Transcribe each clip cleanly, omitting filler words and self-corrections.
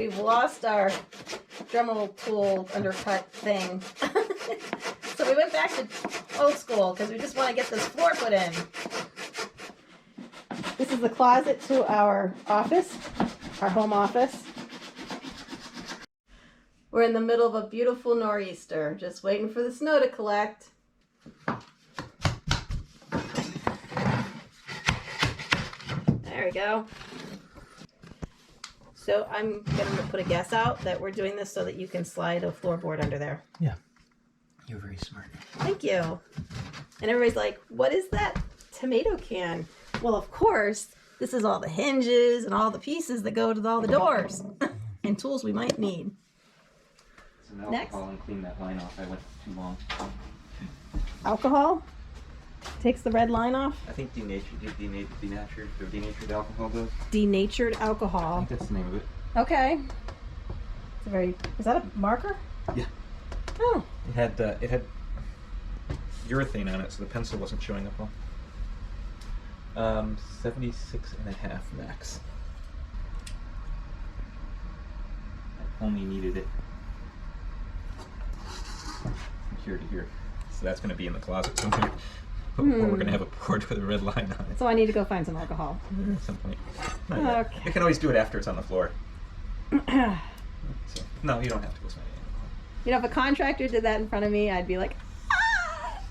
We've lost our Dremel tool undercut thing. So we went back to old school because we just want to get this floor put in. This is the closet to our office, our home office. We're in the middle of a beautiful nor'easter, just waiting for the snow to collect. There we go. So I'm going to put a guess out that we're doing this so that you can slide a floorboard under there. Yeah. You're very smart. Thank you. And everybody's like, what is that tomato can? Well, of course, this is all the hinges and all the pieces that go to all the doors and tools we might need. Some alcohol and clean that line off. I went too long. Alcohol takes the red line off. I think denatured alcohol does. Denatured I alcohol. think that's the name of it. Okay. It's a very. Is that a marker? Yeah. Oh. It had urethane on it, so the pencil wasn't showing up well. 76.5 max. I only needed it from here to here, so that's going to be in the closet somewhere. Or we're going to have a board with a red line on it. So I need to go find some alcohol. At some point. Okay. You can always do it after it's on the floor. So, no, you don't have to go spend any alcohol. You know, if a contractor did that in front of me, I'd be like, ah!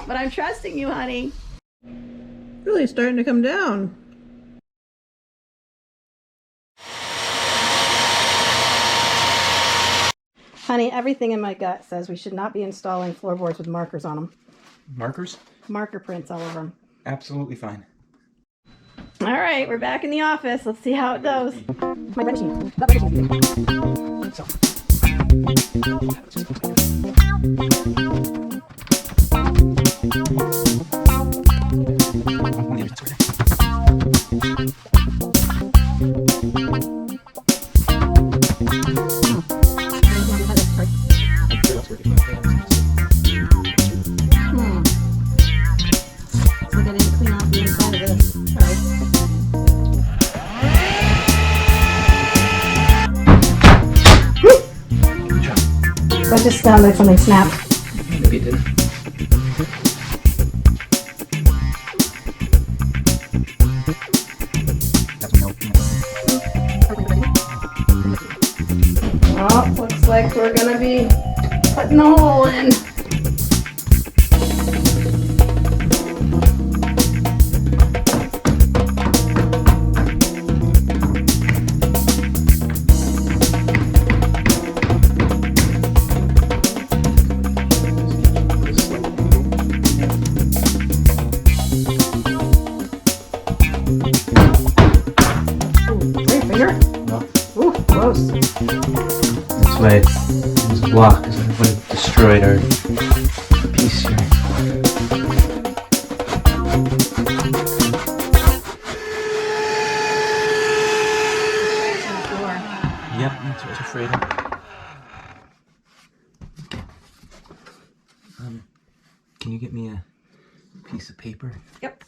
But I'm trusting you, honey. Really starting to come down. Honey, everything in my gut says we should not be installing floorboards with markers on them. Markers? Marker prints all over them. Absolutely fine. All right, we're back in the office. Let's see how it goes. My bread machine. Got bread machine. So. That just sounded like something snapped. Maybe it did. Oh, looks like we're gonna be putting a hole in. Gross. That's why it was blocked, because it would have destroyed our piece here. Yep, that's what I was afraid of. Can you get me a piece of paper? Yep.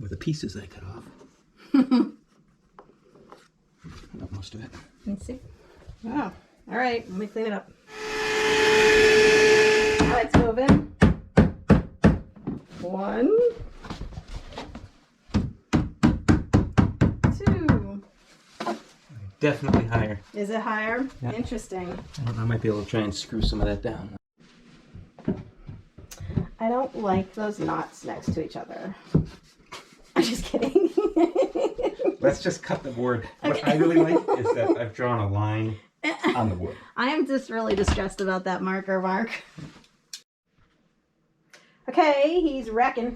Or the pieces I cut off. Not most of it. Let me see. Oh, all right. Let me clean it up. Let's move in. 1, 2. Definitely higher. Is it higher? Yeah. Interesting. I might be able to try and screw some of that down. I don't like those knots next to each other. I'm just kidding. Let's just cut the board. Okay. What I really like is that I've drawn a line on the wood. I am just really distressed about that marker, Mark. Okay, he's wrecking.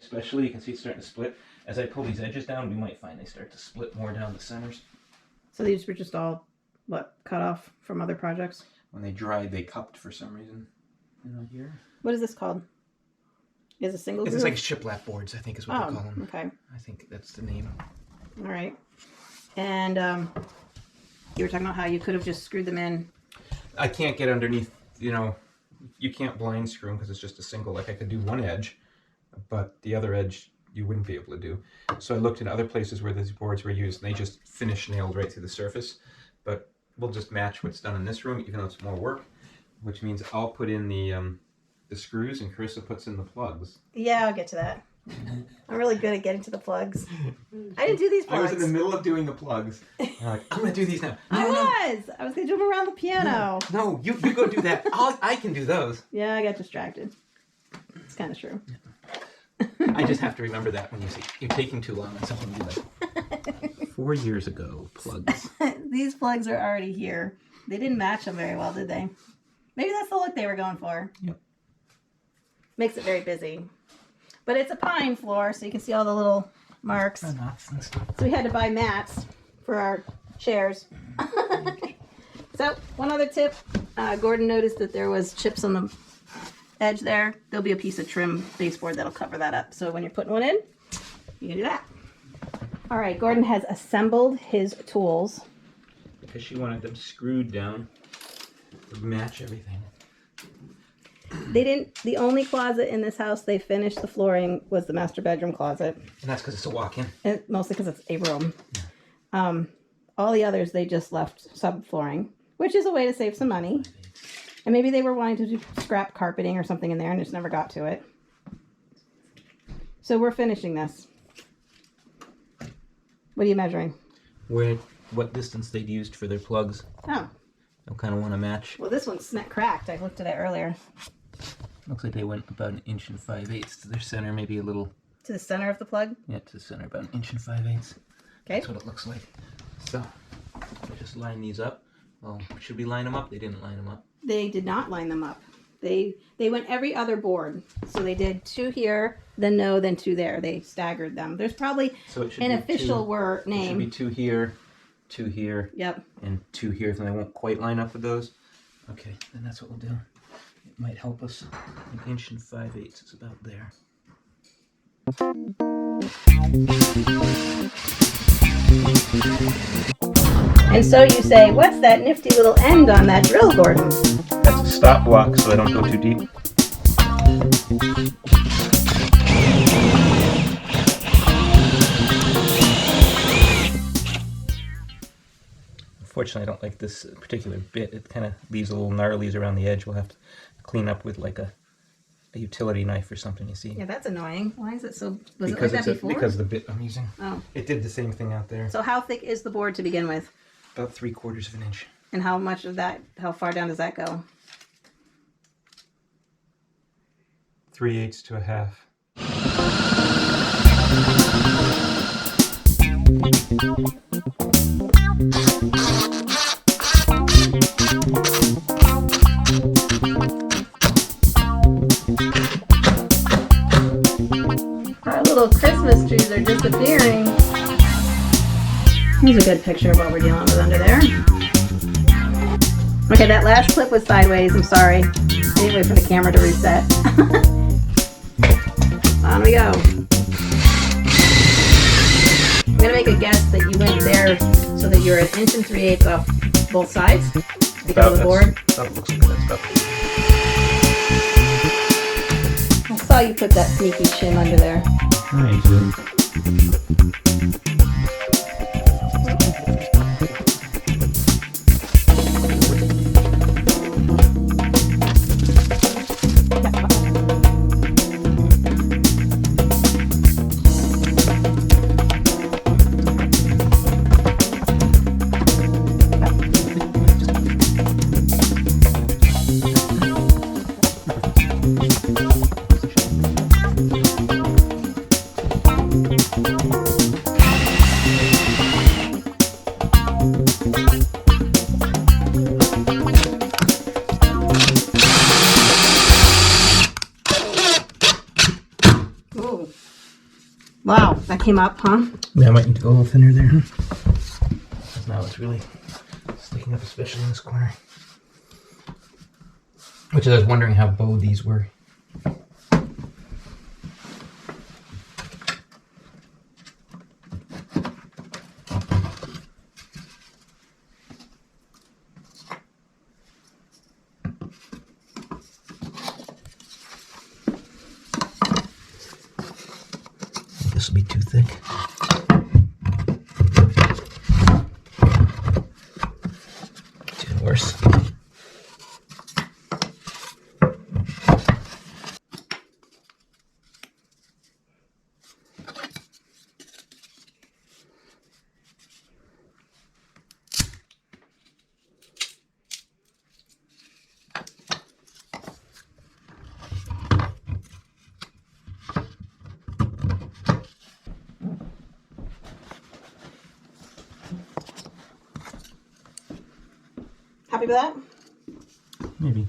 Especially, you can see it's starting to split. As I pull these edges down, we might find they start to split more down the centers. So these were just all, what, cut off from other projects? When they dried, they cupped for some reason. Here. What is this called? Is it single groove? It's like shiplap boards, I think is what they call them. Okay. I think that's the name. All right. And you were talking about how you could have just screwed them in. I can't get underneath, you know, you can't blind screw them because it's just a single. Like I could do one edge, but the other edge you wouldn't be able to do. So I looked in other places where these boards were used and they just finish nailed right through the surface. But we'll just match what's done in this room, even though it's more work, which means I'll put in the screws and Carissa puts in the plugs. Yeah, I'll get to that. I'm really good at getting to the plugs. I didn't do these plugs. I was in the middle of doing the plugs. I'm like, I'm going to do these now. I was going to do them around the piano. No, you go do that. I can do those. Yeah, I got distracted. It's kind of true. I just have to remember that when you say, you're taking too long on something you like. 4 years ago, plugs. These plugs are already here. They didn't match them very well, did they? Maybe that's the look they were going for. Yep. Makes it very busy. But it's a pine floor, so you can see all the little marks. So we had to buy mats for our chairs. So one other tip, Gordon noticed that there was chips on the edge there. There'll be a piece of trim baseboard that'll cover that up. So when you're putting one in, you can do that. All right, Gordon has assembled his tools. Because she wanted them screwed down to match everything. The only closet in this house they finished the flooring was the master bedroom closet. And that's because it's a walk-in. And mostly because it's a room. Yeah. All the others they just left subflooring, which is a way to save some money. And maybe they were wanting to do scrap carpeting or something in there and just never got to it. So we're finishing this. What are you measuring? What distance they'd used for their plugs. Oh. I kind of want to match. Well, this one's cracked. I looked at it earlier. Looks like they went about 1 5/8 inches to their center, maybe a little. To the center of the plug? Yeah, to the center, about 1 5/8 inches. Okay. That's what it looks like. So, I just line these up. Well, should we line them up? They didn't line them up. They did not line them up. They went every other board. So they did 2 here, then no, then 2 there. They staggered them. There's probably an official name. It should be 2 here, 2 here, yep, and 2 here. Then they won't quite line up with those. Okay, then that's what we'll do. It might help us. 1 5/8 inches is about there. And so you say, what's that nifty little end on that drill, Gordon? That's a stop block so I don't go too deep. Unfortunately, I don't like this particular bit. It kind of leaves little gnarlies around the edge. We'll have to clean up with like a utility knife or something, you see. Yeah, that's annoying. Why is it so... Was Because it like that before? Because the bit I'm using. Oh. It did the same thing out there. So how thick is the board to begin with? About 3/4 of an inch. And how much of that, how far down does that go? 3/8 to a half. Our little Christmas trees are disappearing. Here's a good picture of what we're dealing with under there. Okay, that last clip was sideways. I'm sorry. I didn't wait for the camera to reset. On we go. I'm going to make a guess that you went there so that you're 1 3/8 inches off both sides because of the board. That looks good. That's about I saw you put that sneaky shim under there. Ooh. Wow, that came up, huh? Yeah, I might need to go a little thinner there. Because now it's really sticking up, especially in this corner. Which I was wondering how bowed these were. be too thick. It's even worse. Happy with that? Maybe.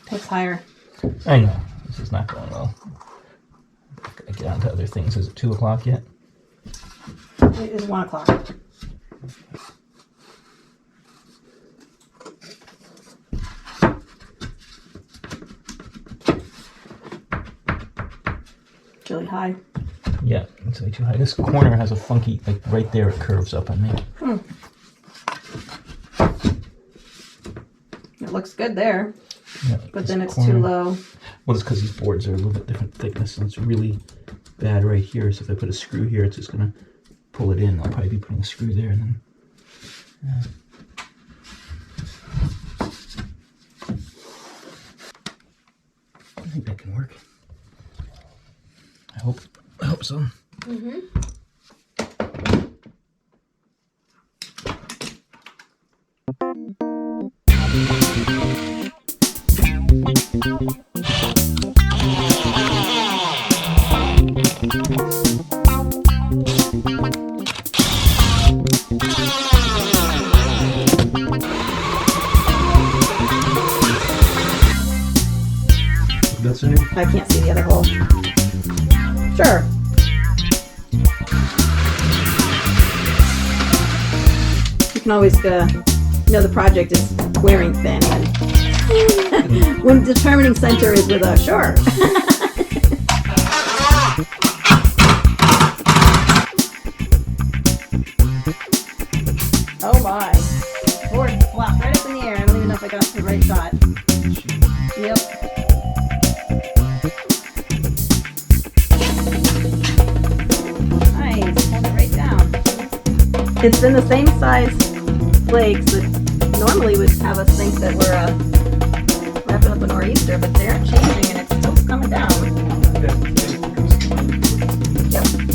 Takes higher. I know. This is not going well. I get on to other things. Is it 2 o'clock yet? It is 1 o'clock. It's really high. Yeah, it's way too high. This corner has a funky, like right there, it curves up on me. It looks good there, Yeah, but this then it's corner- too low. Well, it's because these boards are a little bit different thickness, and it's really bad right here. So if I put a screw here, it's just gonna pull it in. I'll probably be putting a screw there, and then. I think that can work. I hope so. Mm-hmm. That's in it. I can't see the other hole. Sure. You can always know the project is wearing thin when determining center is with a sure. Oh my. Board flopped right up in the air. I don't even know if I got the right shot. Yep. Nice. Hold it right down. It's been the same size flakes that normally would have us think that we're wrapping up a nor'easter, but they aren't changing and it's still coming down. Yep.